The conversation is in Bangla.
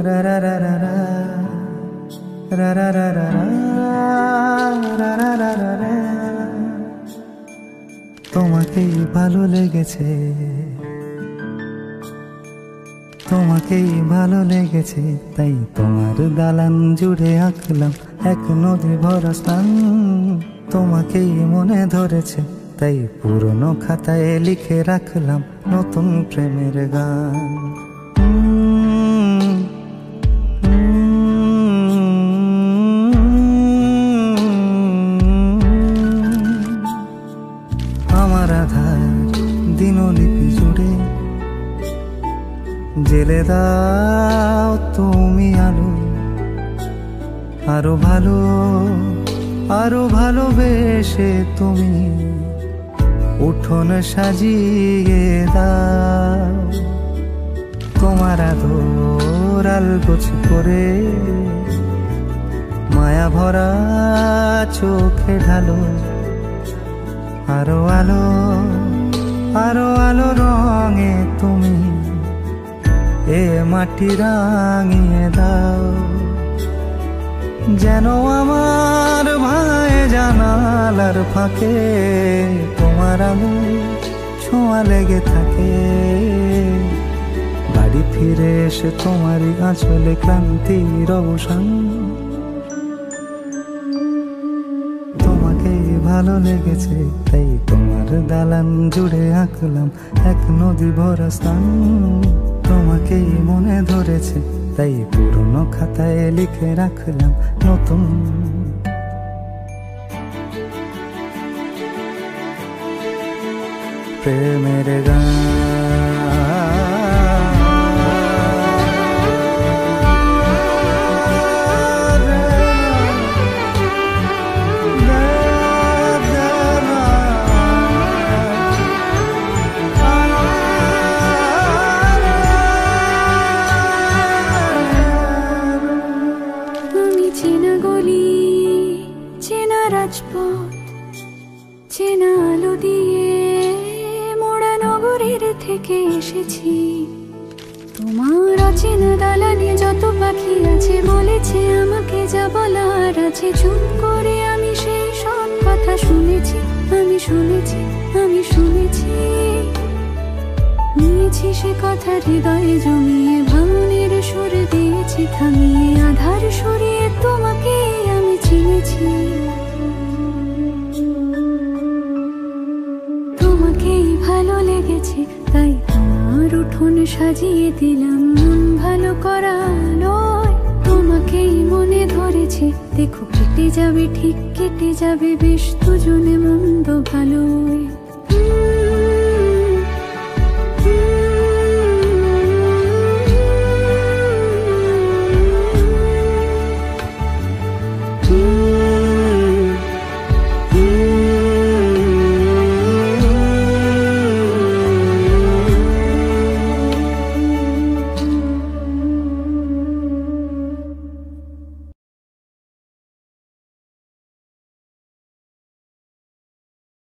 রা রা রা রা রা রা রা রা রা রা রা রা রা রা। তোমাকেই ভালো লেগেছে, তোমাকেই ভালো লেগেছে, তাই তোমার দালান জুড়ে আঁকলাম এক নদী ভরা স্থান। তোমাকেই মনে ধরেছে, তাই পুরনো খাতায় লিখে রাখলাম নতুন প্রেমের গান। আমার আধার দিনলিপি জুড়ে জেলে দাও তুমি আলো, আরো ভালো আরো ভালোবেসে তুমি উঠোন সাজিয়ে দাও। তোমার আদর আলগোছ করে মায়া ভরা চোখে ঢালো, আরো আলো আরো আলো রঙে তুমি এ মাটি রাঙিয়ে দাও। যেন আমার ভাই জানালার ফাঁকে তোমার আলো ছোঁয়া লেগে থাকে। বাড়ি ফিরে এসে তোমারই আঁচলে ক্লান্তির অবসান। তোমাকেই ভালো লেগেছে, তাই তোমার দালান জুড়ে আঁকলাম এক নদী ভরা স্থান। তোমাকেই মনে ধরেছে, তাই পুরনো খাতায় লিখে রাখলাম নতুন প্রেমের গান। চেনা আলো দিয়ে মোড়া নগরের থেকে এসেছি। তোমার অচেনা দালানে যত পাখি আছে বলেছে আমাকে যা বলার আছে। চুপ করে আমি সেই সব কথা শুনেছি, আমি শুনেছি, আমি শুনেছি। নিয়েছি সে কথা হৃদয়ে জমিয়ে, ভাঙনের সুর দিয়েছি থামিয়ে। আধার সরিয়ে তোমাকে আমি চিনেছি। তোমাকেই ভালো লেগেছে, তাই তোমার উঠোন সাজিয়ে দিলাম মন ভালো করা নয়। তোমাকেই মনে ধরেছে, দেখো কেটে যাবে, ঠিক কেটে যাবে বেশ দুজনে মন্দ ভালো।